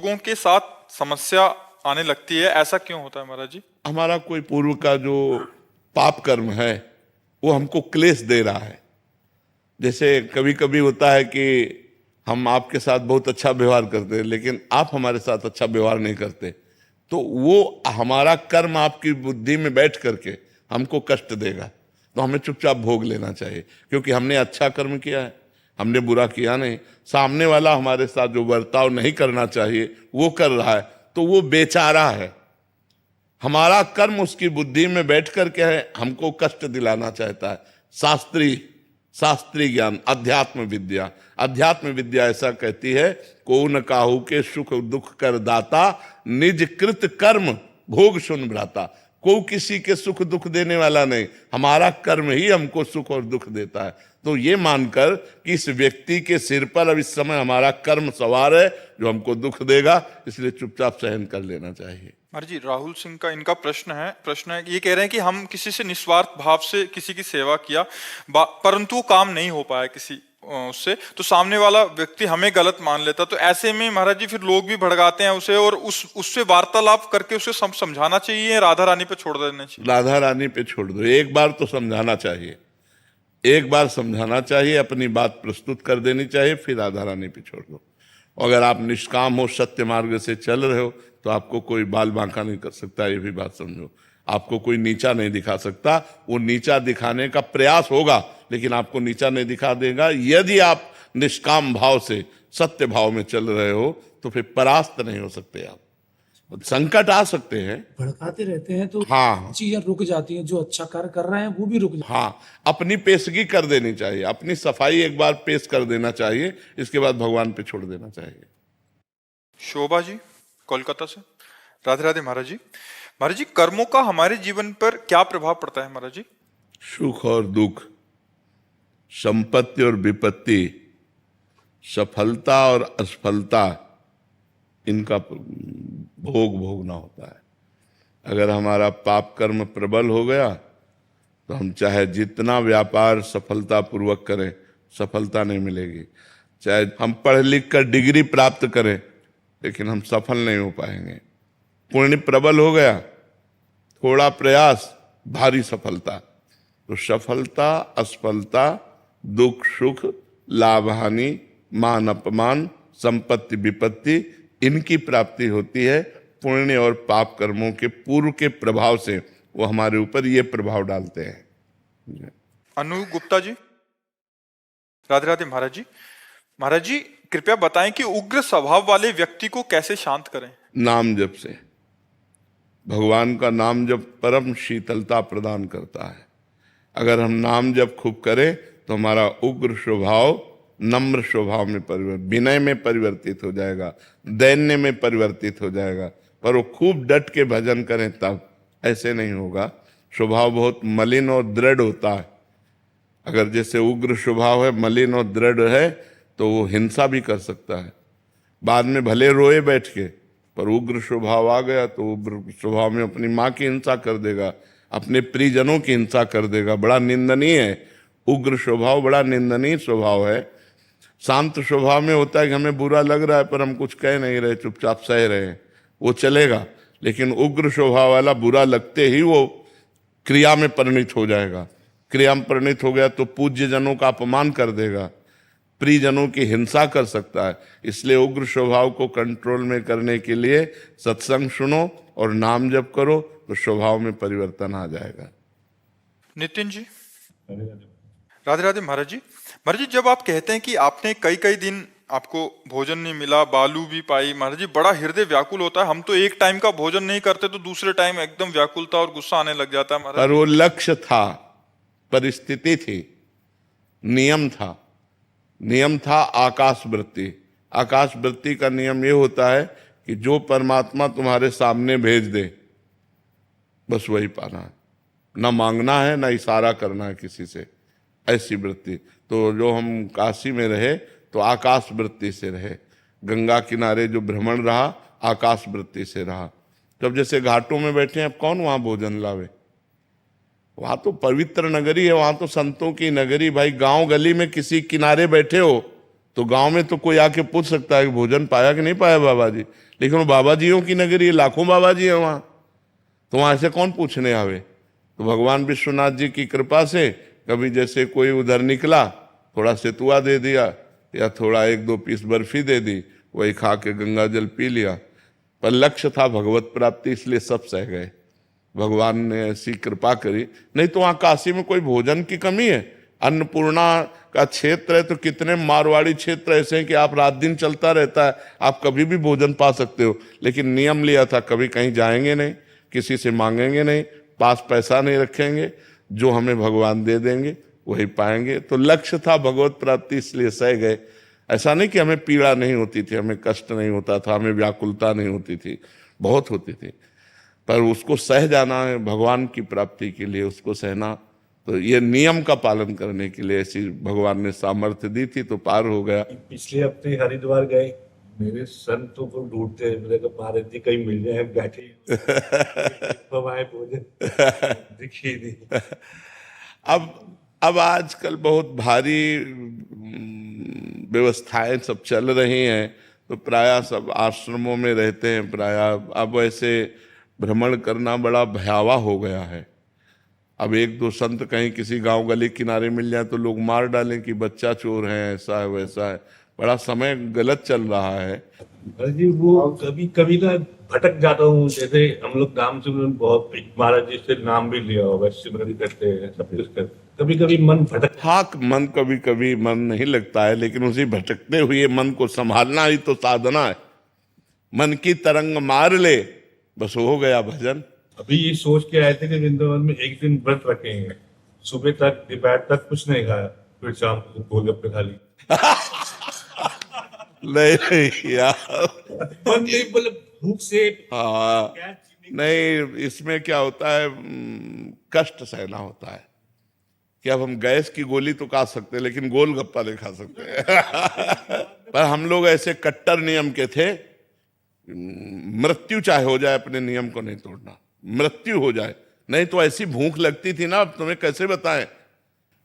लोगों के साथ समस्या आने लगती है, ऐसा क्यों होता है महाराज जी? हमारा कोई पूर्व का जो पाप कर्म है वो हमको क्लेश दे रहा है। जैसे कभी कभी होता है कि हम आपके साथ बहुत अच्छा व्यवहार करते हैं लेकिन आप हमारे साथ अच्छा व्यवहार नहीं करते, तो वो हमारा कर्म आपकी बुद्धि में बैठ करके हमको कष्ट देगा। तो हमें चुपचाप भोग लेना चाहिए, क्योंकि हमने अच्छा कर्म किया है, हमने बुरा किया नहीं। सामने वाला हमारे साथ जो बर्ताव नहीं करना चाहिए वो कर रहा है, तो वो बेचारा है। हमारा कर्म उसकी बुद्धि में बैठ करके है, हमको कष्ट दिलाना चाहता है। शास्त्रीय ज्ञान, अध्यात्म विद्या ऐसा कहती है, को न काहू के सुख दुख कर दाता, निज कृत कर्म भोग सुन भ्राता। को किसी के सुख दुख देने वाला नहीं, हमारा कर्म ही हमको सुख और दुख देता है। तो ये मानकर कि इस व्यक्ति के सिर पर अब इस समय हमारा कर्म सवार है जो हमको दुख देगा, इसलिए चुपचाप सहन कर लेना चाहिए। महाराज जी, राहुल सिंह का इनका प्रश्न है कि ये कह रहे हैं कि हम किसी से निस्वार्थ भाव से किसी की सेवा किया, परंतु वो काम नहीं हो पाया किसी उससे, तो सामने वाला व्यक्ति हमें गलत मान लेता, तो ऐसे में महाराज जी फिर लोग भी भड़काते हैं उसे, और उससे वार्तालाप करके उसे समझाना चाहिए, राधा रानी पे छोड़ देना चाहिए? राधा रानी पे छोड़ दो, एक बार तो समझाना चाहिए, एक बार समझाना चाहिए, अपनी बात प्रस्तुत कर देनी चाहिए, फिर राधा रानी पे छोड़ दो। अगर आप निष्काम हो, सत्य मार्ग से चल रहे हो, तो आपको कोई बाल बांका नहीं कर सकता, ये भी बात समझो। आपको कोई नीचा नहीं दिखा सकता, वो नीचा दिखाने का प्रयास होगा लेकिन आपको नीचा नहीं दिखा देगा। यदि आप निष्काम भाव से सत्य भाव में चल रहे हो तो फिर परास्त नहीं हो सकते आप। संकट आ सकते हैं, भड़काते रहते हैं तो हाँ, चीजें रुक जाती हैं, जो अच्छा कार्य कर रहे हैं वो भी रुक जाते हैं। हाँ, अपनी पेशगी कर देनी चाहिए, अपनी सफाई एक बार पेश कर देना चाहिए, इसके बाद भगवान पे छोड़ देना चाहिए। शोभा जी कोलकाता से, राधे राधे महाराज जी। महाराज जी, कर्मों का हमारे जीवन पर क्या प्रभाव पड़ता है महाराज जी? सुख और दुख, संपत्ति और विपत्ति, सफलता और असफलता, इनका भोग भोगना होता है। अगर हमारा पाप कर्म प्रबल हो गया तो हम चाहे जितना व्यापार सफलता पूर्वक करें, सफलता नहीं मिलेगी। चाहे हम पढ़ लिख कर डिग्री प्राप्त करें लेकिन हम सफल नहीं हो पाएंगे। पुण्य प्रबल हो गया, थोड़ा प्रयास, भारी सफलता। तो सफलता, असफलता, दुख सुख, लाभ हानि, मान अपमान, संपत्ति विपत्ति, इनकी प्राप्ति होती है पुण्य और पाप कर्मों के पूर्व के प्रभाव से। वो हमारे ऊपर ये प्रभाव डालते हैं। अनु गुप्ता जी, राधे राधे महाराज जी। महाराज जी, कृपया बताएं कि उग्र स्वभाव वाले व्यक्ति को कैसे शांत करें? नाम जप से। भगवान का नाम जप परम शीतलता प्रदान करता है। अगर हम नाम जप खूब करें तो हमारा उग्र स्वभाव नम्र स्वभाव में विनय में परिवर्तित हो जाएगा, दैन्य में परिवर्तित हो जाएगा। पर वो खूब डट के भजन करें तब, ऐसे नहीं होगा। स्वभाव बहुत मलिन और दृढ़ होता है। अगर जैसे उग्र स्वभाव है, मलिन और दृढ़ है, तो वो हिंसा भी कर सकता है। बाद में भले रोए बैठ के, पर उग्र स्वभाव आ गया तो उग्र स्वभाव में अपनी माँ की हिंसा कर देगा, अपने प्रियजनों की हिंसा कर देगा। बड़ा निंदनीय है उग्र स्वभाव, बड़ा निंदनीय स्वभाव है। शांत स्वभाव में होता है कि हमें बुरा लग रहा है पर हम कुछ कह नहीं रहे, चुपचाप सह रहे हैं, वो चलेगा। लेकिन उग्र स्वभाव वाला बुरा लगते ही वो क्रिया में परिणित हो जाएगा। क्रिया में परिणित हो गया तो पूज्य जनों का अपमान कर देगा, प्रियजनों की हिंसा कर सकता है। इसलिए उग्र स्वभाव को कंट्रोल में करने के लिए सत्संग सुनो और नाम जप करो तो स्वभाव में परिवर्तन आ जाएगा। नितिन जी, राधे राधे महाराज जी। महाराज जी, जब आप कहते हैं कि आपने कई कई दिन आपको भोजन नहीं मिला, बालू भी पाई, महाराज जी बड़ा हृदय व्याकुल होता है। हम तो एक टाइम का भोजन नहीं करते तो दूसरे टाइम एकदम व्याकुलता और गुस्सा आने लग जाता है महाराज। पर वो लक्ष्य था, परिस्थिति थी, नियम था। नियम था आकाश वृत्ति। आकाश वृत्ति का नियम ये होता है कि जो परमात्मा तुम्हारे सामने भेज दे बस वही पाना है, न मांगना है न इशारा करना है किसी से, ऐसी वृत्ति। तो जो हम काशी में रहे तो आकाश वृत्ति से रहे, गंगा किनारे जो भ्रमण रहा आकाश वृत्ति से रहा। जब जैसे घाटों में बैठे हैं, अब कौन वहाँ भोजन लावे? वहां तो पवित्र नगरी है, वहां तो संतों की नगरी। भाई गांव गली में किसी किनारे बैठे हो तो गांव में तो कोई आके पूछ सकता है कि भोजन पाया कि नहीं पाया बाबा जी, लेकिन वो बाबा जियों की नगरी है, लाखों बाबा जी हैं वहाँ, तो वहाँ से कौन पूछने आवे। तो भगवान विश्वनाथ जी की कृपा से कभी जैसे कोई उधर निकला, थोड़ा सेतुआ दे दिया या थोड़ा 1-2 पीस बर्फी दे दी, वही खा के गंगा जल पी लिया। पर लक्ष्य था भगवत प्राप्ति, इसलिए सब सह गए। भगवान ने ऐसी कृपा करी, नहीं तो वहाँ काशी में कोई भोजन की कमी है। अन्नपूर्णा का क्षेत्र है तो कितने मारवाड़ी क्षेत्र ऐसे हैं कि आप रात दिन चलता रहता है, आप कभी भी भोजन पा सकते हो। लेकिन नियम लिया था, कभी कहीं जाएंगे नहीं, किसी से मांगेंगे नहीं, पास पैसा नहीं रखेंगे, जो हमें भगवान दे देंगे वही पाएंगे। तो लक्ष्य था भगवत प्राप्ति, इसलिए सह गए। ऐसा नहीं कि हमें पीड़ा नहीं होती थी, हमें कष्ट नहीं होता था, हमें व्याकुलता नहीं होती थी, बहुत होती थी, पर उसको सह जाना है भगवान की प्राप्ति के लिए, उसको सहना। तो ये नियम का पालन करने के लिए ऐसी भगवान ने सामर्थ्य दी थी, तो पार हो गया। पिछले हफ्ते हरिद्वार गए, मेरे संतों को ढूंढते हैं, मेरे को महाराज जी कहीं मिल जाए, बैठे हमारे भोजन दिखी नहीं। अब आजकल बहुत भारी व्यवस्थाएं सब चल रही हैं, तो प्रायः सब आश्रमों में रहते हैं। प्रायः अब ऐसे भ्रमण करना बड़ा भयावह हो गया है। अब 1-2 संत कहीं किसी गांव गली किनारे मिल जाए तो लोग मार डालें कि बच्चा चोर है, ऐसा है वैसा है। बड़ा समय गलत चल रहा है। महाराज जी वो कभी कभी ना भटक जाता हूँ, जैसे हम लोग नाम सिमरन बहुत महाराज जी से नाम भी लिया होगा, सिमरन करते हैं, सब कुछ करते, कभी कभी मन भटक। हाँ, मन कभी कभी मन नहीं लगता है, लेकिन उसी भटकते हुए मन को संभालना ही तो साधना है। मन की तरंग मार ले, बस हो गया भजन। अभी ये सोच के आए थे कि वृंदावन में एक दिन व्रत रखेंगे, सुबह तक दोपहर तक कुछ नहीं खाया, फिर शाम को गोलगप्पे खा ली। नहीं यार, मन नहीं, बोले भूख से। हाँ, नहीं, इसमें क्या होता है, कष्ट सहना होता है कि अब हम गैस की गोली तो खा सकते हैं, लेकिन गोलगप्पा नहीं खा सकते। पर हम लोग ऐसे कट्टर नियम के थे, मृत्यु चाहे हो जाए अपने नियम को नहीं तोड़ना, मृत्यु हो जाए। नहीं तो ऐसी भूख लगती थी ना, अब तुम्हें कैसे बताएं,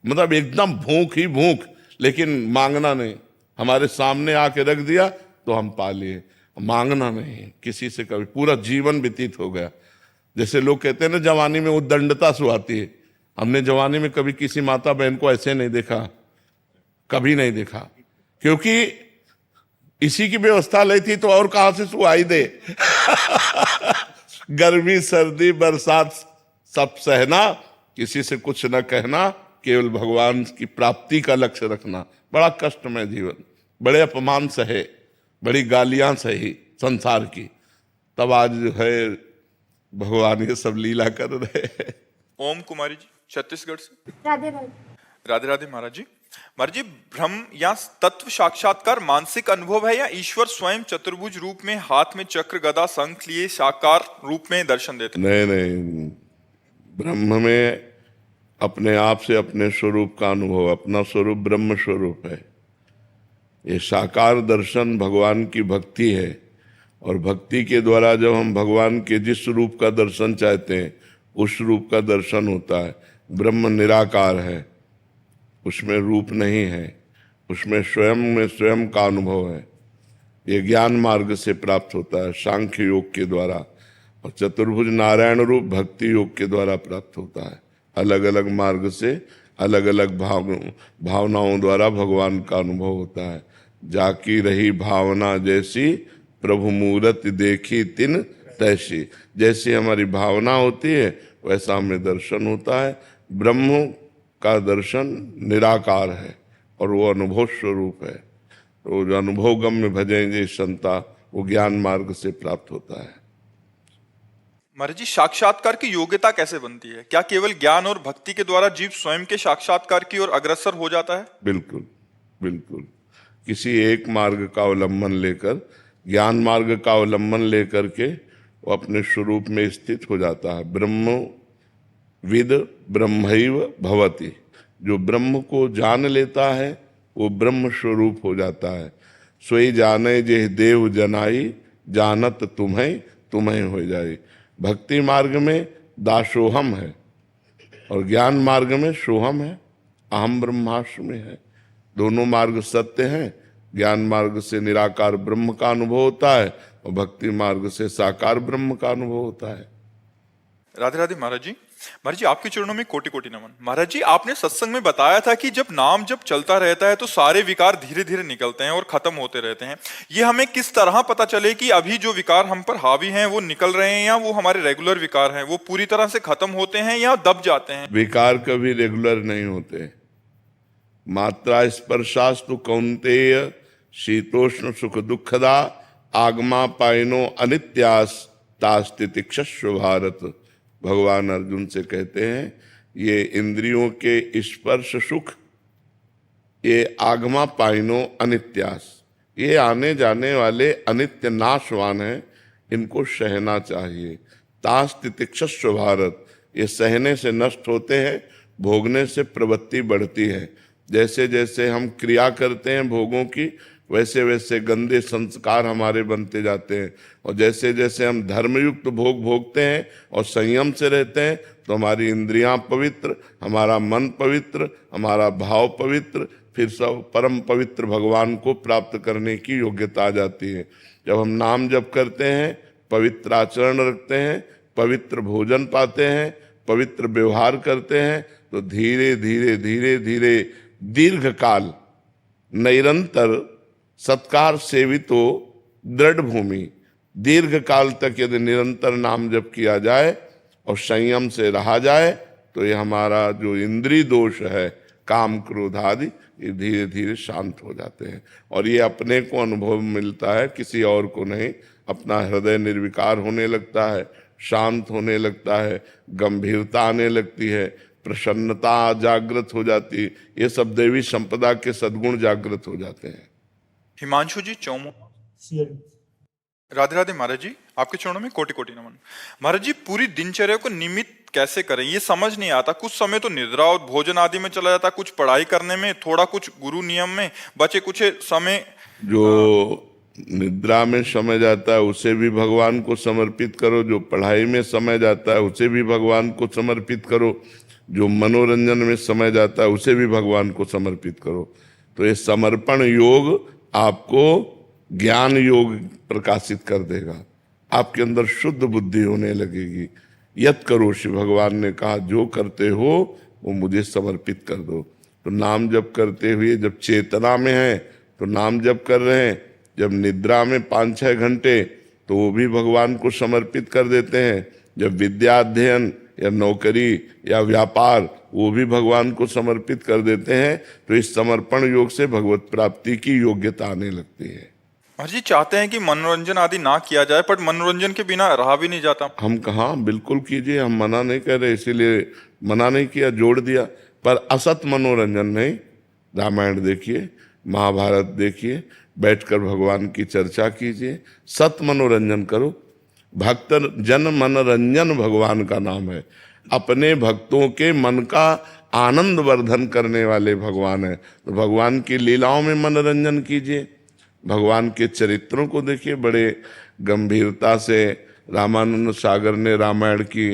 मतलब एकदम भूख ही भूख, लेकिन मांगना नहीं। हमारे सामने आके रख दिया तो हम पा लिए, मांगना नहीं किसी से कभी। पूरा जीवन व्यतीत हो गया। जैसे लोग कहते हैं ना जवानी में उद्दंडता सुहाती है, हमने जवानी में कभी किसी माता बहन को ऐसे नहीं देखा, कभी नहीं देखा, क्योंकि इसी की व्यवस्था ली थी, तो और कहां से सुहाई दे। गर्मी सर्दी बरसात सब सहना, किसी से कुछ न कहना, केवल भगवान की प्राप्ति का लक्ष्य रखना। बड़ा कष्टमय जीवन, बड़े अपमान सहे, बड़ी गालियां सही संसार की, तब आज है भगवान ये सब लीला कर रहे हैं। ओम कुमारी जी छत्तीसगढ़ से। राधे राधे। राधे राधे महाराज जी। महाराज जी, ब्रह्म या तत्व साक्षात्कार मानसिक अनुभव है या ईश्वर स्वयं चतुर्भुज रूप में हाथ में चक्र गदा शंख लिए साकार रूप में दर्शन देते? नहीं, ब्रह्म में अपने आप से अपने स्वरूप का अनुभव, अपना स्वरूप ब्रह्म स्वरूप है। ये साकार दर्शन भगवान की भक्ति है, और भक्ति के द्वारा जब हम भगवान के जिस रूप का दर्शन चाहते हैं उस रूप का दर्शन होता है। ब्रह्म निराकार है, उसमें रूप नहीं है, उसमें स्वयं में स्वयं का अनुभव है। ये ज्ञान मार्ग से प्राप्त होता है, सांख्य योग के द्वारा, और चतुर्भुज नारायण रूप भक्ति योग के द्वारा प्राप्त होता है। अलग अलग मार्ग से अलग अलग भावनाओं द्वारा भगवान का अनुभव होता है। जाकी रही भावना जैसी, प्रभु मूरत देखी तिन तैसी। जैसी हमारी भावना होती है वैसा हमें दर्शन होता है। ब्रह्म का दर्शन निराकार है और वो अनुभव स्वरूप है। तो जो अनुभव गम्य भजेंगे संता, वो ज्ञान मार्ग से प्राप्त होता है। महाराज जी, साक्षात्कार की योग्यता कैसे बनती है? क्या केवल ज्ञान और भक्ति के द्वारा जीव स्वयं के साक्षात्कार की ओर अग्रसर हो जाता है? बिल्कुल बिल्कुल। किसी एक मार्ग का अवलंबन लेकर, ज्ञान मार्ग का अवलंबन लेकर के वो अपने स्वरूप में स्थित हो जाता है। ब्रह्म विद ब्रह्मैव भवति। जो ब्रह्म को जान लेता है वो ब्रह्म स्वरूप हो जाता है। सोई जाने जे देव जनाई, जानत तुम्हें तुम्हें हो जाए। भक्ति मार्ग में दासोहम है और ज्ञान मार्ग में सोहम है, अहम ब्रह्मास्मि है। दोनों मार्ग सत्य हैं। ज्ञान मार्ग से निराकार ब्रह्म का अनुभव होता है, और भक्ति मार्ग से साकार ब्रह्म का अनुभव होता है। राधे राधे महाराज जी। महाराज जी आपके चरणों में कोटि कोटि नमन। महाराज जी आपने सत्संग में बताया था कि जब नाम जब चलता रहता है तो सारे विकार धीरे धीरे निकलते हैं और खत्म होते रहते हैं। ये हमें किस तरह पता चले कि अभी जो विकार हम पर हावी हैं वो निकल रहे हैं या वो हमारे रेगुलर विकार हैं, वो पूरी तरह से खत्म होते हैं या दब जाते हैं? विकार कभी रेगुलर नहीं होते। मात्रा स्पर्शास्तु कौन्तेय शीतोष्ण सुख दुखदा आगमा पायनो अनित्यास तास्तितिक्षस्व भारत। भगवान अर्जुन से कहते हैं ये इंद्रियों के स्पर्श सुख, ये आगमा पायनो अनित्यास, ये आने जाने वाले अनित्य नाशवान हैं, इनको सहना चाहिए। तास्तितिक्षस्व भारत, ये सहने से नष्ट होते हैं, भोगने से प्रवृत्ति बढ़ती है। जैसे जैसे हम क्रिया करते हैं भोगों की, वैसे वैसे गंदे संस्कार हमारे बनते जाते हैं। और जैसे जैसे हम धर्मयुक्त भोग भोगते हैं और संयम से रहते हैं तो हमारी इंद्रियां पवित्र, हमारा मन पवित्र, हमारा भाव पवित्र, फिर सब परम पवित्र भगवान को प्राप्त करने की योग्यता आ जाती है। जब हम नाम जप करते हैं, पवित्र आचरण रखते हैं, पवित्र भोजन पाते हैं, पवित्र व्यवहार करते हैं, तो धीरे धीरे धीरे धीरे दीर्घ काल निरंतर सत्कार सेवितो दृढ़ भूमि, दीर्घ काल तक यदि निरंतर नाम जप किया जाए और संयम से रहा जाए तो ये हमारा जो इंद्रिय दोष है, काम क्रोध आदि, ये धीरे धीरे शांत हो जाते हैं। और ये अपने को अनुभव मिलता है, किसी और को नहीं। अपना हृदय निर्विकार होने लगता है, शांत होने लगता है, गंभीरता आने लगती है, प्रसन्नता जागृत हो जाती है। ये सब देवी संपदा के सद्गुण जागृत हो जाते हैं। हिमांशु जी चौमो। राधे राधे महाराज जी, आपके चरणों में कोटि कोटि नमन। महाराज जी पूरी दिनचर्या को नियमित कैसे करें, ये समझ नहीं आता। कुछ समय तो निद्रा और भोजन आदि में चला जाता, कुछ पढ़ाई करने में, थोड़ा कुछ गुरु नियम में, बचे कुछ समय जो निद्रा में समय जाता है उसे भी भगवान को समर्पित करो, जो पढ़ाई में समय जाता है उसे भी भगवान को समर्पित करो, जो मनोरंजन में समय जाता है उसे भी भगवान को समर्पित करो। तो ये समर्पण योग आपको ज्ञान योग प्रकाशित कर देगा, आपके अंदर शुद्ध बुद्धि होने लगेगी। यत करो, शिव भगवान ने कहा जो करते हो वो मुझे समर्पित कर दो। तो नाम जप करते हुए जब चेतना में है तो नाम जप कर रहे हैं, जब निद्रा में 5-6 घंटे तो वो भी भगवान को समर्पित कर देते हैं, जब विद्या अध्ययन या नौकरी या व्यापार वो भी भगवान को समर्पित कर देते हैं। तो इस समर्पण योग से भगवत प्राप्ति की योग्यता आने लगती है। महाराज जी चाहते हैं कि मनोरंजन आदि ना किया जाए, पर मनोरंजन के बिना रहा भी नहीं जाता। हम कहाँ, बिल्कुल कीजिए, हम मना नहीं कर रहे, इसीलिए मना नहीं किया, जोड़ दिया। पर असत मनोरंजन नहीं। रामायण देखिए, महाभारत देखिए, बैठकर भगवान की चर्चा कीजिए, सत मनोरंजन करो। भक्त जन मनोरंजन भगवान का नाम है। अपने भक्तों के मन का आनंद वर्धन करने वाले भगवान है। तो भगवान की लीलाओं में मनोरंजन कीजिए, भगवान के चरित्रों को देखिए। बड़े गंभीरता से रामानंद सागर ने रामायण की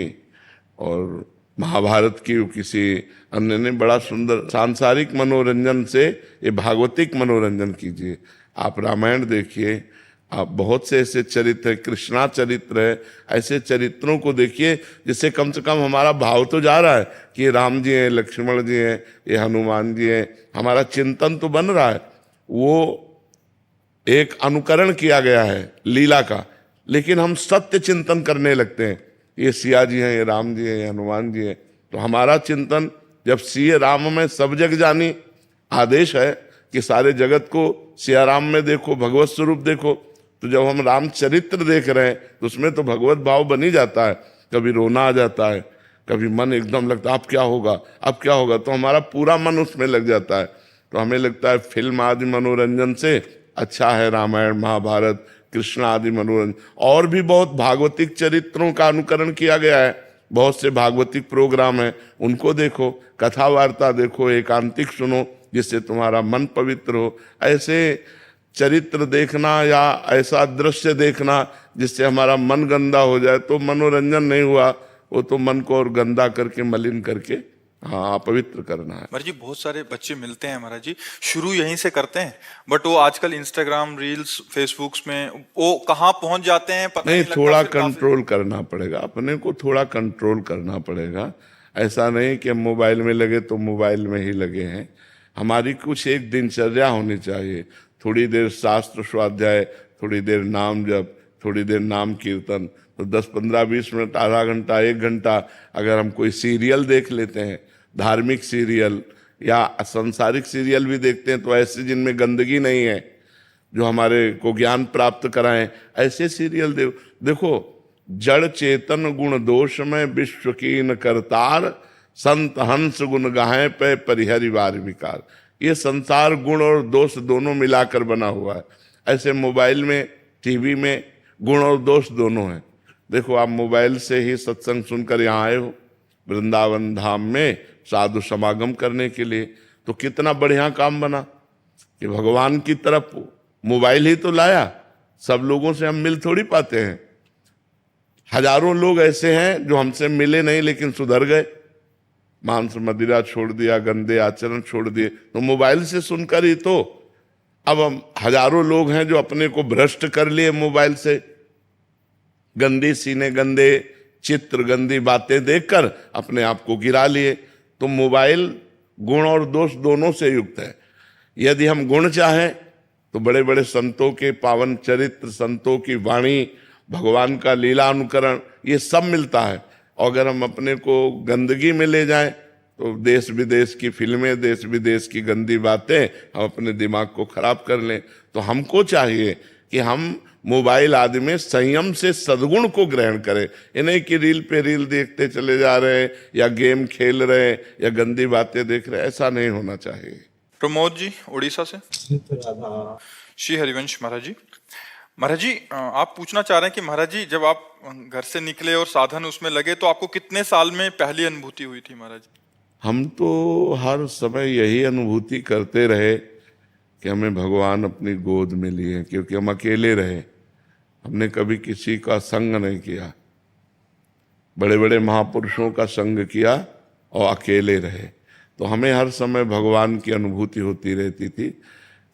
और महाभारत की, किसी अन्य ने बड़ा सुंदर। सांसारिक मनोरंजन से ये भागवतिक मनोरंजन कीजिए। आप रामायण देखिए, आप बहुत से ऐसे चरित्र है, कृष्णा चरित्र है, ऐसे चरित्रों को देखिए जिससे कम से कम हमारा भाव तो जा रहा है कि ये राम जी हैं, लक्ष्मण जी हैं, ये हनुमान जी हैं, हमारा चिंतन तो बन रहा है। वो एक अनुकरण किया गया है लीला का, लेकिन हम सत्य चिंतन करने लगते हैं, ये सिया जी हैं, ये राम जी हैं, ये हनुमान जी हैं। तो हमारा चिंतन जब सिया राम में सब जग जानी आदेश है कि सारे जगत को सिया राम में देखो, भगवत स्वरूप देखो, तो जब हम रामचरित्र देख रहे हैं तो उसमें तो भगवत भाव बन ही जाता है। कभी रोना आ जाता है, कभी मन एकदम लगता है अब क्या होगा, अब क्या होगा, तो हमारा पूरा मन उसमें लग जाता है। तो हमें लगता है फिल्म आदि मनोरंजन से अच्छा है रामायण, महाभारत, कृष्ण आदि मनोरंजन। और भी बहुत भागवतिक चरित्रों का अनुकरण किया गया है, बहुत से भागवतिक प्रोग्राम हैं, उनको देखो, कथा वार्ता देखो, एकांतिक सुनो, जिससे तुम्हारा मन पवित्र हो। ऐसे चरित्र देखना या ऐसा दृश्य देखना जिससे हमारा मन गंदा हो जाए तो मनोरंजन नहीं हुआ, वो तो मन को और गंदा करके, मलिन करके हाँ, अपवित्र करना है। महाराज जी बहुत सारे बच्चे मिलते हैं महाराज जी, शुरू यहीं से करते हैं, बट वो आजकल इंस्टाग्राम रील्स फेसबुक्स में वो कहाँ पहुंच जाते हैं पता नहीं, लगता। थोड़ा फिर काफी- कंट्रोल करना पड़ेगा, अपने को थोड़ा कंट्रोल करना पड़ेगा। ऐसा नहीं कि हम मोबाइल में लगे तो मोबाइल में ही लगे हैं। हमारी कुछ एक दिनचर्या होनी चाहिए। थोड़ी देर शास्त्र स्वाध्याय, थोड़ी देर नाम जप, थोड़ी देर नाम कीर्तन, तो 10-15-20 मिनट, आधा घंटा, 1 घंटा अगर हम कोई सीरियल देख लेते हैं, धार्मिक सीरियल या सांसारिक सीरियल भी देखते हैं, तो ऐसे जिनमें गंदगी नहीं है, जो हमारे को ज्ञान प्राप्त कराएं, ऐसे सीरियल देखो। जड़ चेतन गुण दोष में विश्व कीन करतार, संत हंस गुण गाहें पे परिहरिवार विकार। ये संसार गुण और दोष दोनों मिलाकर बना हुआ है। ऐसे मोबाइल में, टीवी में गुण और दोष दोनों हैं। देखो, आप मोबाइल से ही सत्संग सुनकर यहाँ आए हो वृंदावन धाम में साधु समागम करने के लिए, तो कितना बढ़िया काम बना कि भगवान की तरफ मोबाइल ही तो लाया। सब लोगों से हम मिल थोड़ी पाते हैं। हजारों लोग ऐसे हैं जो हमसे मिले नहीं लेकिन सुधर गए, मांस मदिरा छोड़ दिया, गंदे आचरण छोड़ दिए, तो मोबाइल से सुनकर ही तो। अब हम हजारों लोग हैं जो अपने को भ्रष्ट कर लिए मोबाइल से, गंदी सीने, गंदे चित्र, गंदी बातें देखकर अपने आप को गिरा लिए। तो मोबाइल गुण और दोष दोनों से युक्त है। यदि हम गुण चाहें तो बड़े बड़े संतों के पावन चरित्र, संतों की वाणी, भगवान का लीला अनुकरण, ये सब मिलता है। और अगर हम अपने को गंदगी में ले जाएं तो देश विदेश की फिल्में, देश विदेश की गंदी बातें हम अपने दिमाग को खराब कर लें। तो हमको चाहिए कि हम मोबाइल आदि में संयम से सद्गुण को ग्रहण करें। ये नहीं कि रील पे रील देखते चले जा रहे हैं या गेम खेल रहे हैं या गंदी बातें देख रहे हैं, ऐसा नहीं होना चाहिए। प्रमोद जी उड़ीसा से। श्री हरिवंश महाराज जी। महाराज जी आप पूछना चाह रहे हैं कि महाराज जी जब आप घर से निकले और साधन उसमें लगे तो आपको कितने साल में पहली अनुभूति हुई थी महाराज जी? हम तो हर समय यही अनुभूति करते रहे कि हमें भगवान अपनी गोद में लिए, क्योंकि हम अकेले रहे। हमने कभी किसी का संग नहीं किया, बड़े बड़े महापुरुषों का संग किया और अकेले रहे। तो हमें हर समय भगवान की अनुभूति होती रहती थी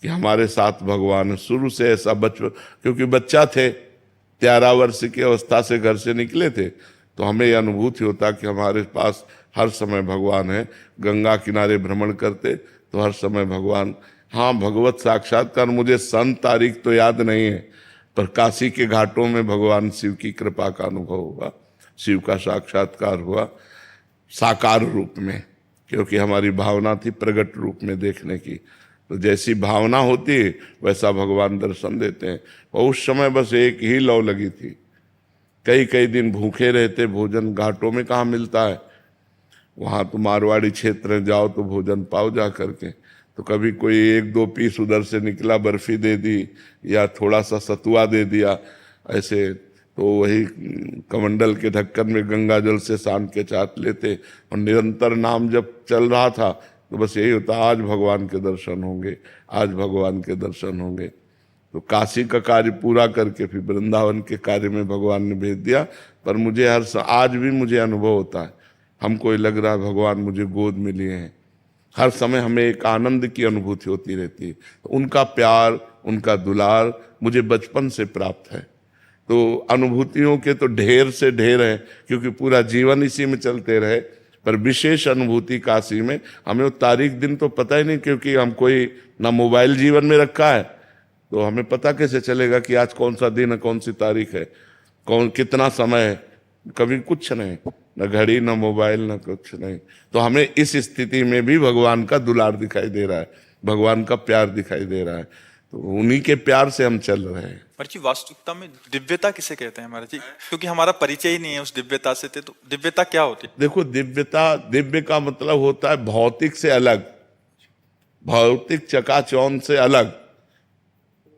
कि हमारे साथ भगवान। शुरू से ऐसा क्योंकि बच्चा थे, 13 वर्ष की अवस्था से घर से निकले थे, तो हमें यह अनुभूति होता कि हमारे पास हर समय भगवान है। गंगा किनारे भ्रमण करते तो हर समय भगवान। हाँ, भगवत साक्षात्कार मुझे सन तारीख तो याद नहीं है, पर काशी के घाटों में भगवान शिव की कृपा का अनुभव हुआ, शिव का साक्षात्कार हुआ साकार रूप में, क्योंकि हमारी भावना थी प्रगट रूप में देखने की। तो जैसी भावना होती है वैसा भगवान दर्शन देते हैं। और उस समय बस एक ही लौ लगी थी, कई कई दिन भूखे रहते, भोजन घाटों में कहाँ मिलता है। वहाँ तो मारवाड़ी क्षेत्र में जाओ तो भोजन पाओ जा करके। तो कभी कोई 1-2 पीस उधर से निकला, बर्फी दे दी या थोड़ा सा सतुआ दे दिया ऐसे, तो वही कमंडल के ढक्कन में गंगा जल से सान के चाट लेते। और निरंतर नाम जब चल रहा था तो बस यही होता, आज भगवान के दर्शन होंगे, आज भगवान के दर्शन होंगे। तो काशी का कार्य पूरा करके फिर वृंदावन के कार्य में भगवान ने भेज दिया। पर मुझे आज भी मुझे अनुभव होता है, हमको लग रहा है भगवान मुझे गोद में लिए हैं। हर समय हमें एक आनंद की अनुभूति होती रहती है। तो उनका प्यार, उनका दुलार मुझे बचपन से प्राप्त है। तो अनुभूतियों के तो ढेर से ढेर हैं, क्योंकि पूरा जीवन इसी में चलते रहे। पर विशेष अनुभूति काशी में हमें वो तारीख दिन तो पता ही नहीं, क्योंकि हम कोई ना मोबाइल जीवन में रखा है, तो हमें पता कैसे चलेगा कि आज कौन सा दिन है, कौन सी तारीख है, कौन कितना समय है। कभी कुछ नहीं, न घड़ी, न मोबाइल, न कुछ नहीं। तो हमें इस स्थिति में भी भगवान का दुलार दिखाई दे रहा है, भगवान का प्यार दिखाई दे रहा है। तो उन्हीं के प्यार से हम चल रहे हैं। महाराज जी वास्तविकता में दिव्यता किसे कहते हैं महाराज जी? क्योंकि हमारा परिचय ही नहीं है उस दिव्यता से, तो दिव्यता क्या होती है? देखो, दिव्यता, दिव्य का मतलब होता है भौतिक से अलग, भौतिक चकाचौंध से अलग।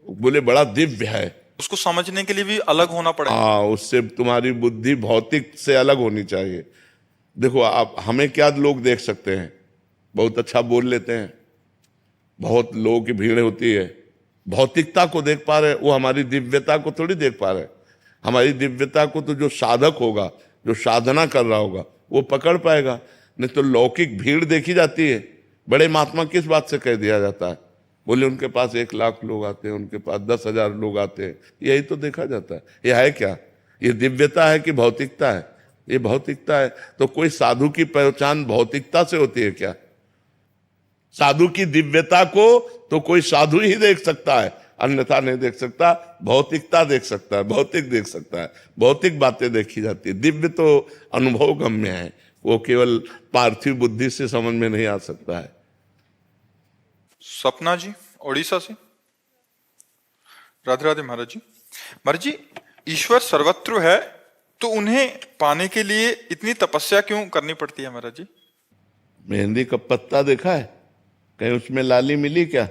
बोले बड़ा दिव्य है, उसको समझने के लिए भी अलग होना पड़ेगा। हाँ, उससे तुम्हारी बुद्धि भौतिक से अलग होनी चाहिए। देखो, आप हमें क्या लोग देख सकते हैं, बहुत अच्छा बोल लेते हैं, बहुत लोगों की भीड़ होती है, भौतिकता को देख पा रहे, वो हमारी दिव्यता को थोड़ी देख पा रहे। हमारी दिव्यता को तो जो साधक होगा, जो साधना कर रहा होगा, वो पकड़ पाएगा। नहीं तो लौकिक भीड़ देखी जाती है। बड़े महात्मा किस बात से कह दिया जाता है? बोले उनके पास 1 लाख लोग आते हैं, उनके पास 10,000 लोग आते हैं, यही तो देखा जाता है। ये है क्या? ये दिव्यता है कि भौतिकता है? ये भौतिकता है। तो कोई साधु की पहचान भौतिकता से होती है क्या? साधु की दिव्यता को तो कोई साधु ही देख सकता है, अन्यथा नहीं देख सकता। भौतिकता देख सकता है, भौतिक देख सकता है, भौतिक बातें देखी जाती है। दिव्य तो अनुभव गम्य है, वो केवल पार्थिव बुद्धि से समझ में नहीं आ सकता है। सपना जी ओडिशा से। राधे राधे महाराज जी। महाराज जी, ईश्वर सर्वत्र है तो उन्हें पाने के लिए इतनी तपस्या क्यों करनी पड़ती है महाराज जी? मेहंदी का पत्ता देखा है? कहीं उसमें लाली मिली क्या?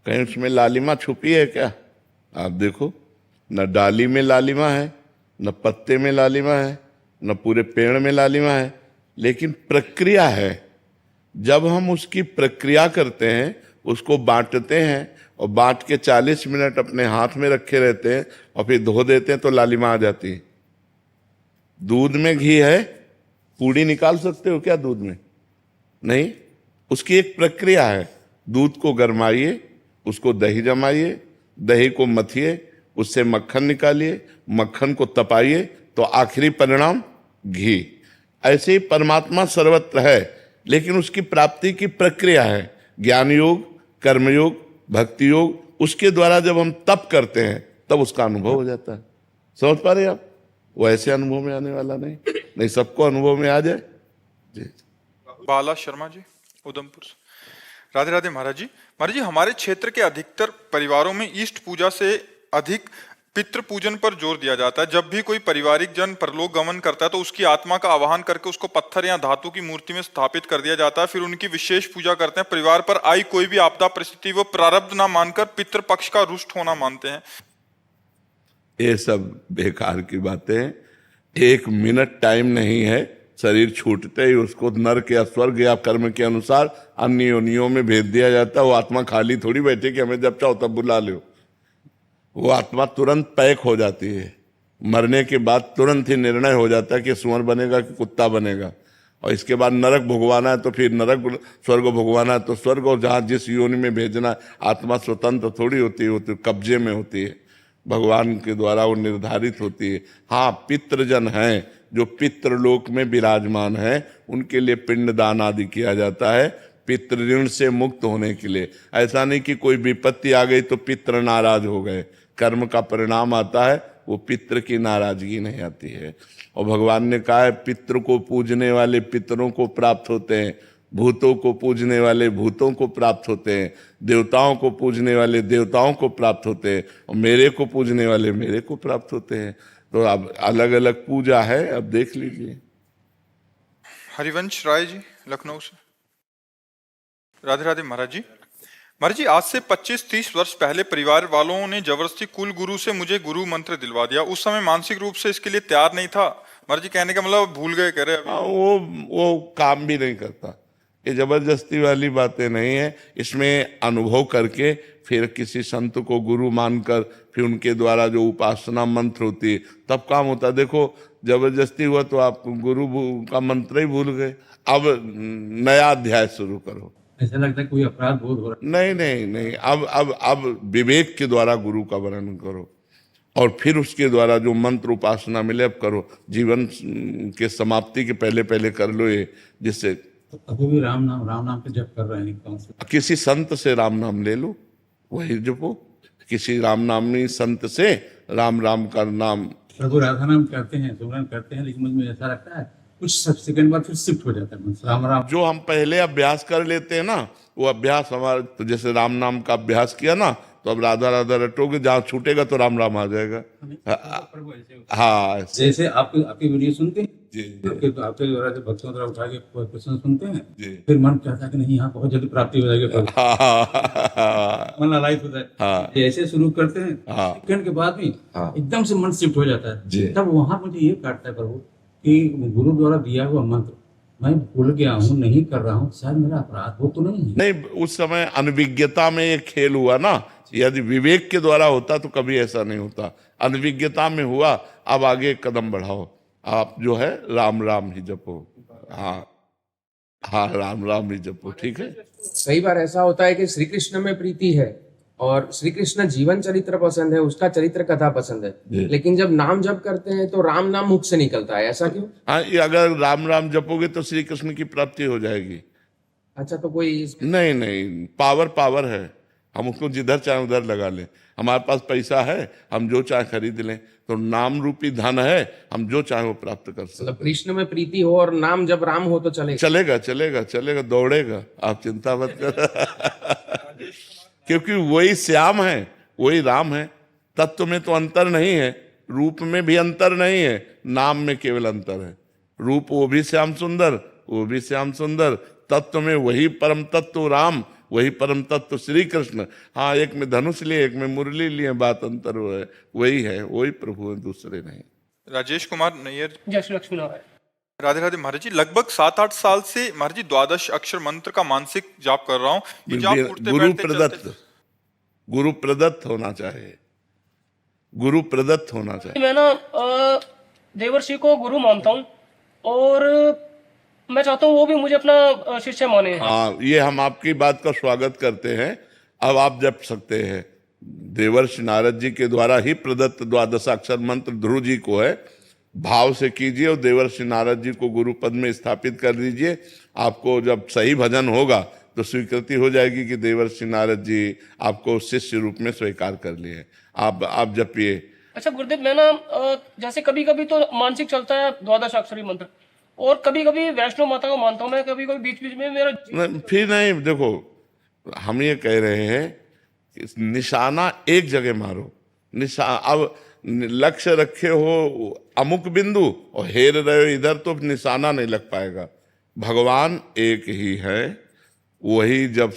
कहीं उसमें लालिमा छुपी है क्या? आप देखो, न डाली में लालिमा है, न पत्ते में लालिमा है, न पूरे पेड़ में लालिमा है, लेकिन प्रक्रिया है। जब हम उसकी प्रक्रिया करते हैं, उसको बांटते हैं और बांट के 40 मिनट अपने हाथ में रखे रहते हैं और फिर धो देते हैं तो लालिमा आ जाती है। दूध में घी है, पूड़ी निकाल सकते हो क्या दूध में? नहीं, उसकी एक प्रक्रिया है। दूध को गरमाइए, उसको दही जमाइए, दही को मथिए, उससे मक्खन निकालिए, मक्खन को तपाइए, तो आखिरी परिणाम घी। ऐसे ही परमात्मा सर्वत्र है, लेकिन उसकी प्राप्ति की प्रक्रिया है। ज्ञान योग, कर्मयोग, भक्ति योग, उसके द्वारा जब हम तप करते हैं तब उसका अनुभव हो जाता है। समझ पा रहे आप? वो ऐसे अनुभव में आने वाला नहीं सबको अनुभव में आ जाए जी। बाला शर्मा जी उधमपुर से। राधे राधे महाराज जी। महाराज जी, हमारे क्षेत्र के अधिकतर परिवारों में इष्ट पूजा से अधिक पितृ पूजन पर जोर दिया जाता है। जब भी कोई पारिवारिक जन परलोक गमन करता है तो उसकी आत्मा का आवाहन करके उसको पत्थर या धातु की मूर्ति में स्थापित कर दिया जाता है, फिर उनकी विशेष पूजा करते हैं। परिवार पर आई कोई भी आपदा परिस्थिति वो प्रारब्ध ना मानकर पितृ पक्ष का रुष्ट होना मानते हैं। ये सब बेकार की बातें हैं। 1 मिनट टाइम नहीं है, शरीर छूटते ही उसको नरक या स्वर्ग या कर्म के अनुसार अन्य योनियों में भेज दिया जाता है। वो आत्मा खाली थोड़ी बैठे कि हमें जब चाहो तब बुला लो। वो आत्मा तुरंत पैक हो जाती है। मरने के बाद तुरंत ही निर्णय हो जाता है कि सुअर बनेगा कि कुत्ता बनेगा, और इसके बाद नरक भोगवाना है तो फिर नरक, स्वर्ग भोगवाना है तो स्वर्ग, और जहाँ जिस योनि में भेजना है। आत्मा स्वतंत्र थोड़ी होती है, वो तो कब्जे में होती है, भगवान के द्वारा वो निर्धारित होती है। हाँ, पितृजन हैं जो पितृलोक में विराजमान है, उनके लिए पिंडदान आदि किया जाता है, पितृ ऋण से मुक्त होने के लिए। ऐसा नहीं कि कोई विपत्ति आ गई तो पितृ नाराज हो गए। कर्म का परिणाम आता है, वो पितृ की नाराजगी नहीं आती है। और भगवान ने कहा है, पितृ को पूजने वाले पितरों को प्राप्त होते हैं, भूतों को पूजने वाले भूतों को प्राप्त होते हैं, देवताओं को पूजने वाले देवताओं को प्राप्त होते हैं, और मेरे को पूजने वाले मेरे को प्राप्त होते हैं। तो अब अलग अलग पूजा है, अब देख लीजिए। हरिवंश राय जी लखनऊ से। राधे राधे महाराज जी। महाराज जी, आज से 25-30 वर्ष पहले परिवार वालों ने जबरदस्ती कुल गुरु से मुझे गुरु मंत्र दिलवा दिया। उस समय मानसिक रूप से इसके लिए तैयार नहीं था। महाराज जी, कहने का मतलब भूल गए कह रहे हैं। वो काम भी नहीं करता। ये जबरदस्ती वाली बातें नहीं है। इसमें अनुभव करके फिर किसी संत को गुरु मानकर फिर उनके द्वारा जो उपासना मंत्र होती है तब काम होता है। देखो, जबरदस्ती हुआ तो आप गुरु का मंत्र ही भूल गए। अब नया अध्याय शुरू करो। ऐसा लगता है कोई अपराध बोध हो रहा नहीं नहीं नहीं, अब विवेक के द्वारा गुरु का वर्णन करो, और फिर उसके द्वारा जो मंत्र उपासना मिले अब करो। जीवन के समाप्ति के पहले पहले कर लो ये, जिससे है। तो अभी भी राम नाम पे जप कर रहे हैं कौन से? किसी संत से राम नाम ले लो, वही जपो। किसी राम नामी संत से राम राम का नाम। प्रभु राधा नाम करते हैं, सुमरन करते हैं, लेकिन मुझे ऐसा लगता है कुछ सेकंड बाद फिर शिफ्ट हो जाता है राम राम। जो हम पहले अभ्यास कर लेते हैं ना, वो अभ्यास हमारे, तो जैसे राम नाम का अभ्यास किया ना, तो अब राधा राधा रटोगे, जहाँ छूटेगा तो राम राम आ जाएगा। हाँ, जैसे आपकी वीडियो सुनते हैं जी आपके द्वारा जो भक्तों द्वारा उठा के क्वेश्चन सुनते हैं जी। फिर मन कहता है कि नहीं, यहाँ बहुत जल्दी प्राप्ति हो जाएगी प्रभु। मन लाइट होता है। हाँ। जैसे शुरू करते हैं हाँ। सेकंड के बाद भी हाँ। एकदम से मन शिफ्ट हो जाता जी। है। तब वहां मुझे ये काटता है प्रभु कि गुरु द्वारा दिया हुआ मंत्र मैं भूल गया हूँ, नहीं कर रहा हूँ, शायद मेरा अपराध वो तो नहीं है। नहीं, उस समय अनभिज्ञता में ये खेल हुआ ना। यदि विवेक के द्वारा होता तो कभी ऐसा नहीं होता। अनभिज्ञता में हुआ। अब आगे एक कदम बढ़ाओ, आप जो है राम राम ही जपो। हाँ हाँ, राम राम ही जपो, ठीक है। कई बार ऐसा होता है कि श्री कृष्ण में प्रीति है और श्री कृष्ण जीवन चरित्र पसंद है, उसका चरित्र कथा पसंद है, जी। लेकिन जब नाम जप करते हैं तो राम नाम मुख से निकलता है, ऐसा क्यों? हाँ, ये अगर राम राम जपोगे तो श्री कृष्ण की प्राप्ति हो जाएगी। अच्छा, तो कोई नहीं नहीं, पावर पावर है, हम उसको जिधर चाहे उधर लगा लें। हमारे पास पैसा है, हम जो चाहे खरीद लें, तो नाम रूपी धन है, हम जो चाहे वो प्राप्त कर सकते। मतलब कृष्ण में प्रीति हो और नाम जब राम हो तो चले? चलेगा चलेगा चलेगा, दौड़ेगा, आप चिंता मत कर। क्योंकि वही श्याम है, वही राम है। तत्व में तो अंतर नहीं है, रूप में भी अंतर नहीं है, नाम में केवल अंतर है। रूप वो भी श्याम सुंदर, वो भी श्याम सुंदर, तत्व में वही परम तत्व राम, वही परम तत्व श्री कृष्ण। हाँ, एक में धनुष लिए, एक में मुरली लिए, बात अंतर वो है, वही है, वही प्रभु है, दूसरे नहीं। राजेश कुमार नैयर, जय श्री लक्ष्मी नारायण। राधे राधे महाराज जी। लगभग 7-8 साल से महाराज जी 12 अक्षर मंत्र का मानसिक जाप कर रहा हूँ। ये जाप उठते गुरु बैठते प्रदत्त, चलते- गुरु प्रदत्त होना चाहिए, गुरु प्रदत्त होना चाहिए। मैं ना देवर्षि को गुरु मानता हूँ और मैं चाहता हूँ वो भी मुझे अपना शिष्य माने। हाँ, ये हम आपकी बात का स्वागत करते हैं। अब आप जप सकते हैं। देवर्षि नारद जी के द्वारा ही प्रदत्त 12 अक्षर मंत्र ध्रुव जी को है, भाव से कीजिए और देवर्षि नारद जी को गुरु पद में स्थापित कर दीजिए। आपको जब सही भजन होगा तो स्वीकृति हो जाएगी कि देवर्षि नारद जी आपको शिष्य रूप में स्वीकार कर लिए। आप जपिए। अच्छा गुरुदेव, मैं ना जैसे कभी कभी तो मानसिक चलता है 12 अक्षरी मंत्र, और कभी कभी वैष्णो माता को मानता हूँ मैं, कभी कभी बीच बीच में मेरा फिर नहीं, देखो हम ये कह रहे हैं कि निशाना एक जगह मारो। अब लक्ष्य रखे हो अमुक बिंदु और हेर रहे हो इधर, तो निशाना नहीं लग पाएगा। भगवान एक ही है, वही जब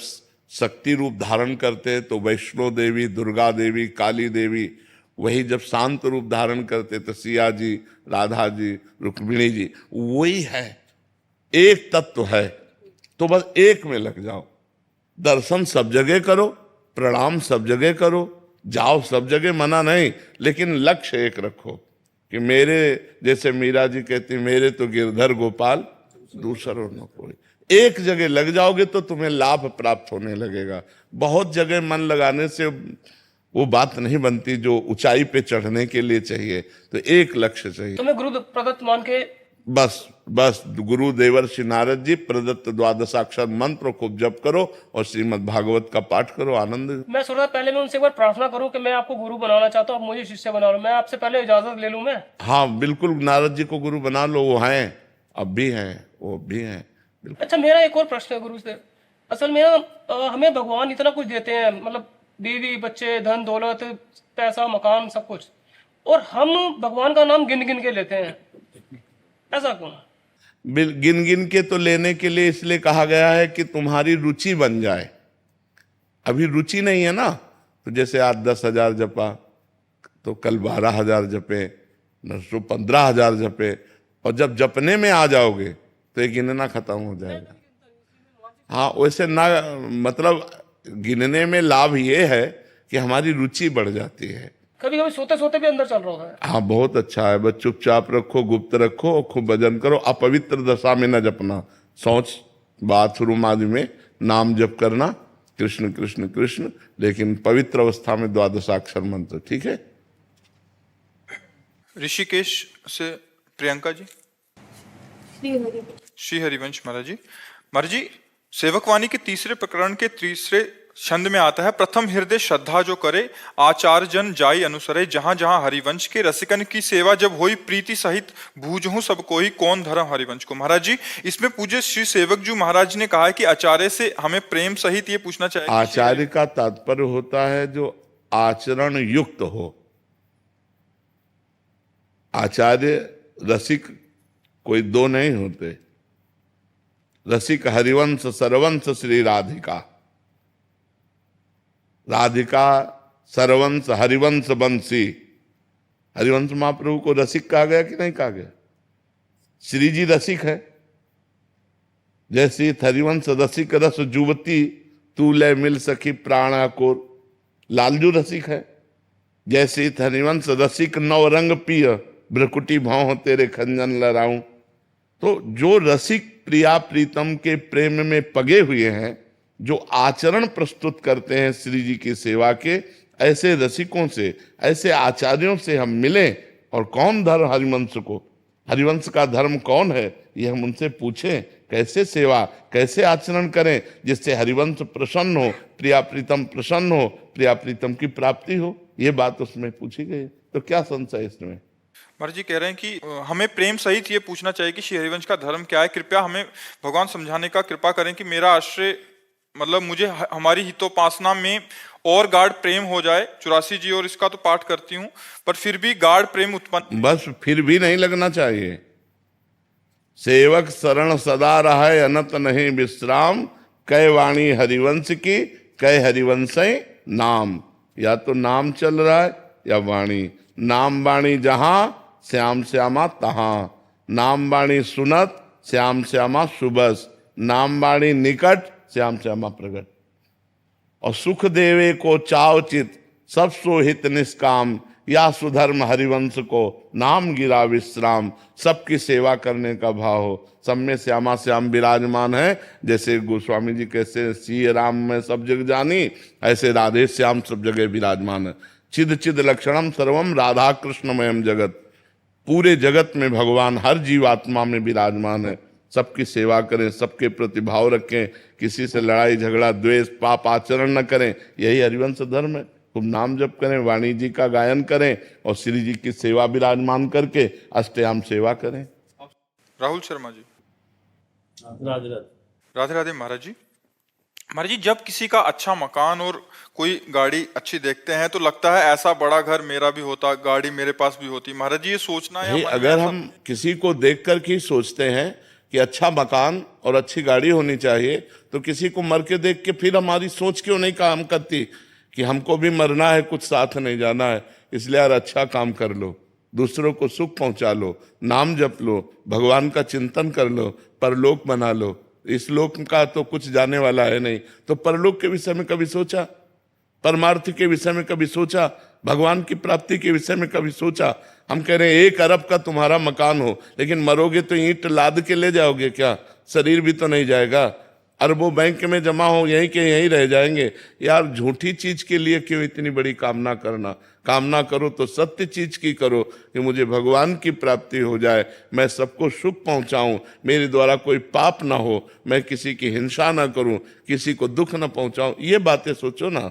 शक्ति रूप धारण करते हैं तो वैष्णो देवी, दुर्गा देवी, काली देवी, वही जब शांत रूप धारण करते तो सिया जी, राधा जी, रुक्मिणी जी, वही है, एक तत्व है। तो बस एक में लग जाओ, दर्शन सब जगह करो, प्रणाम सब जगह करो, जाओ सब जगह, मना नहीं, लेकिन लक्ष्य एक रखो कि मेरे, जैसे मीरा जी कहती मेरे तो गिरधर गोपाल दूसरा न कोई। एक जगह लग जाओगे तो तुम्हें लाभ प्राप्त होने लगेगा। बहुत जगह मन लगाने से वो बात नहीं बनती जो ऊंचाई पे चढ़ने के लिए चाहिए। तो एक लक्ष्य चाहिए। तो मैं गुरु प्रदत्त मान के बस गुरु देवर्षि नारद जी प्रदत्त 12 अक्षर मंत्र को जप करो और श्रीमद् भागवत का पाठ करो, आनंद। मैं सोच रहा पहले मैं उनसे एक बार प्रार्थना करूं कि मैं आपको गुरु बनाना चाहता हूं, आप मुझे शिष्य बना लो। मैं आपसे पहले इजाजत ले लूं मैं? हाँ बिल्कुल, नारद जी को गुरु बना लो, वो हैं, अब भी हैं, वो भी हैं। अच्छा, मेरा एक और प्रश्न है गुरु से। असल में हमें भगवान इतना कुछ देते हैं, मतलब बीवी, बच्चे, धन दौलत, पैसा, मकान, सब कुछ, और हम भगवान का नाम गिन गिन के लेते हैं, ऐसा क्यों? गिन गिन के तो लेने के लिए इसलिए कहा गया है कि तुम्हारी रुचि बन जाए। अभी रुचि नहीं है ना, तो जैसे आज 10,000 जपा तो कल 12,000 जपे, तो 15,000 जपे, और जब जपने में आ जाओगे तो ये गिनना खत्म हो जाएगा। हाँ, वैसे ना, मतलब गिनने में लाभ ये है कि हमारी रुचि बढ़ जाती है। कभी कभी सोते सोते भी अंदर चल रहा होता है। हाँ, बहुत अच्छा है, बस चुपचाप रखो, गुप्त रखो और खूब भजन करो। अपवित्र दशा में न जपना, शौच, बाथरूम आदि में नाम जप करना, कृष्ण कृष्ण कृष्ण, लेकिन पवित्र अवस्था में 12 अक्षर मंत्र, ठीक है। ऋषिकेश से प्रियंका जी। श्री हरिवंश महाराज जी। महाराज जी, सेवकवाणी के तीसरे प्रकरण के तीसरे छंद में आता है, प्रथम हृदय श्रद्धा जो करे, आचार्य जन जाई अनुसरे, जहां जहां हरिवंश के रसिकन की सेवा जब होई, प्रीति सहित भूजहूं सब कोई, कौन धर्म हरिवंश को। महाराज जी, इसमें पूज्य श्री सेवक जी महाराज ने कहा है कि आचार्य से हमें प्रेम सहित ये पूछना चाहिए। आचार्य का तात्पर्य होता है जो आचरण युक्त हो। आचार्य रसिक कोई दो नहीं होते। रसिक हरिवंश सरवंश श्री राधिका, राधिका सरवंश हरिवंश बंसी। हरिवंश महाप्रभु को रसिक कहा गया कि नहीं कहा गया? श्री जी रसिक है। जैसे हरिवंश रसिक रस जुवती, तू ले मिल सखी प्राणा को, लालजू रसिक है। जैसे हरिवंश रसिक नौ रंग पिय, भ्रकुटी भाव तेरे खंजन लड़ाऊं। तो जो रसिक प्रिया प्रीतम के प्रेम में पगे हुए हैं, जो आचरण प्रस्तुत करते हैं श्री जी की सेवा के, ऐसे रसिकों से, ऐसे आचार्यों से हम मिलें। और कौन धर्म हरिवंश को, हरिवंश का धर्म कौन है, ये हम उनसे पूछें। कैसे सेवा, कैसे आचरण करें जिससे हरिवंश प्रसन्न हो, प्रिया प्रीतम प्रसन्न हो, प्रिया प्रीतम की प्राप्ति हो, ये बात उसमें पूछी गई। तो क्या संशय इसमें? महाराज जी कह रहे हैं कि हमें प्रेम सहित ये पूछना चाहिए कि श्री हरिवंश का धर्म क्या है। कृपया हमें भगवान समझाने का कृपा करें कि मेरा आश्रय मतलब मुझे हमारी हितोपासना में और गाढ़ प्रेम हो जाए। 84 जी और इसका तो पाठ करती हूँ, पर फिर भी गाढ़ प्रेम उत्पन्न, बस फिर भी नहीं लगना चाहिए। सेवक शरण सदा रहे, अनत नहीं विश्राम, कै वाणी हरिवंश की, कै हरिवंश नाम। या तो नाम चल रहा है या वाणी। नाम वाणी जहां, श्याम श्यामा तहां। नाम वाणी सुनत, श्याम श्यामा सुबस। नाम वाणी निकट, श्याम श्यामा प्रगट। और सुख देवे को चाव चित, सब सो हित निष्काम। या सुधर्म हरिवंश को, नाम गिरा विश्राम। सबकी सेवा करने का भाव हो। सब में श्यामा श्याम विराजमान है। जैसे गोस्वामी जी कैसे सी राम में सब जग जानी, ऐसे राधे श्याम सब जगह विराजमान है। चिद चिद लक्षणम सर्वम राधा कृष्णमयम जगत। पूरे जगत में भगवान हर जीवात्मा में विराजमान है। सबकी सेवा करें, सबके प्रति भाव रखें, किसी से लड़ाई झगड़ा द्वेष पाप आचरण न करें, यही हरिवंश धर्म है। खूब नाम जप करें, वाणी जी का गायन करें और श्री जी की सेवा विराजमान करके अष्टयाम सेवा करें। राहुल शर्मा जी। राधे राधे। राधे राधे महाराज जी। महाराज जी, जब किसी का अच्छा मकान और कोई गाड़ी अच्छी देखते हैं तो लगता है ऐसा बड़ा घर मेरा भी होता, गाड़ी मेरे पास भी होती। महाराज जी, ये सोचना है अगर हम किसी को देख कर के सोचते हैं कि अच्छा मकान और अच्छी गाड़ी होनी चाहिए, तो किसी को मर के देख के फिर हमारी सोच क्यों नहीं काम करती कि हमको भी मरना है, कुछ साथ नहीं जाना है। इसलिए यार अच्छा काम कर लो, दूसरों को सुख पहुंचा लो, नाम जप लो, भगवान का चिंतन कर लो, परलोक बना लो। इस लोक का तो कुछ जाने वाला है नहीं, तो परलोक के विषय में कभी सोचा? परमार्थ के विषय में कभी सोचा? भगवान की प्राप्ति के विषय में कभी सोचा? हम कह रहे हैं 1 अरब का तुम्हारा मकान हो, लेकिन मरोगे तो ईंट लाद के ले जाओगे क्या? शरीर भी तो नहीं जाएगा। अरबों बैंक में जमा हो, यहीं के यहीं रह जाएंगे। यार झूठी चीज के लिए क्यों इतनी बड़ी कामना करना? कामना करो तो सत्य चीज की करो कि मुझे भगवान की प्राप्ति हो जाए, मैं सबको सुख पहुंचाऊं, मेरे द्वारा कोई पाप ना हो, मैं किसी की हिंसा ना करूं, किसी को दुख ना पहुंचाऊं। ये बातें सोचो ना।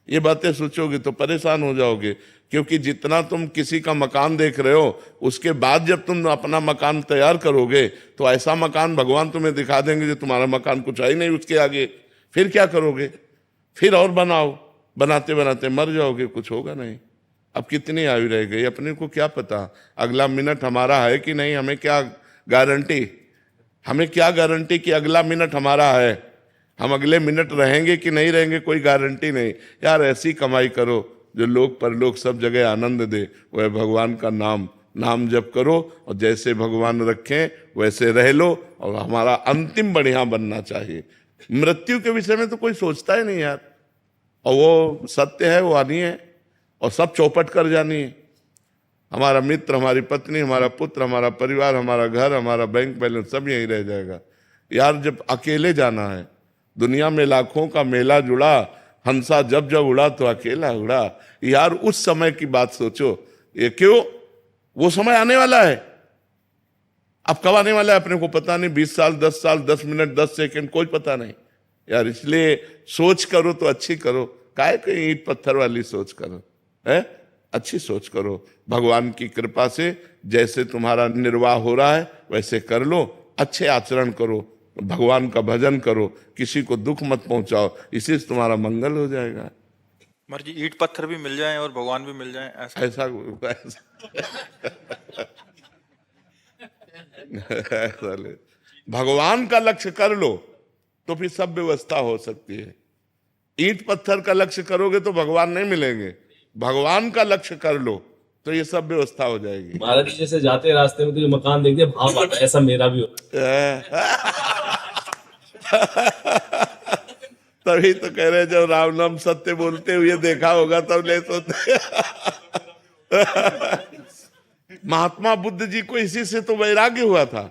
ये बातें सोचोगे तो परेशान हो जाओगे, क्योंकि जितना तुम किसी का मकान देख रहे हो, उसके बाद जब तुम अपना मकान तैयार करोगे तो ऐसा मकान भगवान तुम्हें दिखा देंगे जो तुम्हारा मकान कुछ है ही नहीं उसके आगे। फिर क्या करोगे? फिर और बनाओ, बनाते बनाते मर जाओगे, कुछ होगा नहीं। अब कितनी आयु रह गई, अपने को क्या पता अगला मिनट हमारा है कि नहीं? हमें क्या गारंटी? हमें क्या गारंटी कि अगला मिनट हमारा है? हम अगले मिनट रहेंगे कि नहीं रहेंगे, कोई गारंटी नहीं। यार ऐसी कमाई करो जो लोक परलोक सब जगह आनंद दे। वह भगवान का नाम जप करो और जैसे भगवान रखें वैसे रह लो, और हमारा अंतिम बढ़िया बनना चाहिए। मृत्यु के विषय में तो कोई सोचता ही नहीं यार। और वो सत्य है, वो आनी है और सब चौपट कर जानी है। हमारा मित्र, हमारी पत्नी, हमारा पुत्र, हमारा परिवार, हमारा घर, हमारा बैंक बैलेंस सब यहीं रह जाएगा। यार जब अकेले जाना है, दुनिया में लाखों का मेला जुड़ा, हंसा जब जब उड़ा तो अकेला उड़ा। यार उस समय की बात सोचो। ये क्यों? वो समय आने वाला है। अब कब आने वाला है अपने को पता नहीं। 20 साल, 10 साल, 10 मिनट, 10 सेकंड, कोई पता नहीं यार। इसलिए सोच करो तो अच्छी करो, काहे कोई ईंट पत्थर वाली सोच करो, है? अच्छी सोच करो। भगवान की कृपा से जैसे तुम्हारा निर्वाह हो रहा है वैसे कर लो, अच्छे आचरण करो, भगवान का भजन करो, किसी को दुख मत पहुंचाओ, इसी से तुम्हारा मंगल हो जाएगा। महाराज जी, ईंट पत्थर भी मिल जाएं और भगवान भी मिल जाएं, ऐसा भगवान का लक्ष्य कर लो तो फिर सब व्यवस्था हो सकती है। ईंट पत्थर का लक्ष्य करोगे तो भगवान नहीं मिलेंगे। भगवान का लक्ष्य कर लो तो ये सब व्यवस्था हो जाएगी। महाराज जी जैसे जाते रास्ते में तो मकान देख के भाव आता है, ऐसा मेरा भी होता है। तभी तो कह रहे जब राम नाम सत्य बोलते हुए देखा होगा तब ले सोते। महात्मा बुद्ध जी को इसी से तो वैराग्य हुआ था।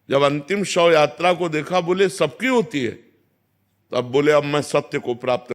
जब अंतिम शव यात्रा को देखा बोले सबकी होती है, तब बोले अब मैं सत्य को प्राप्त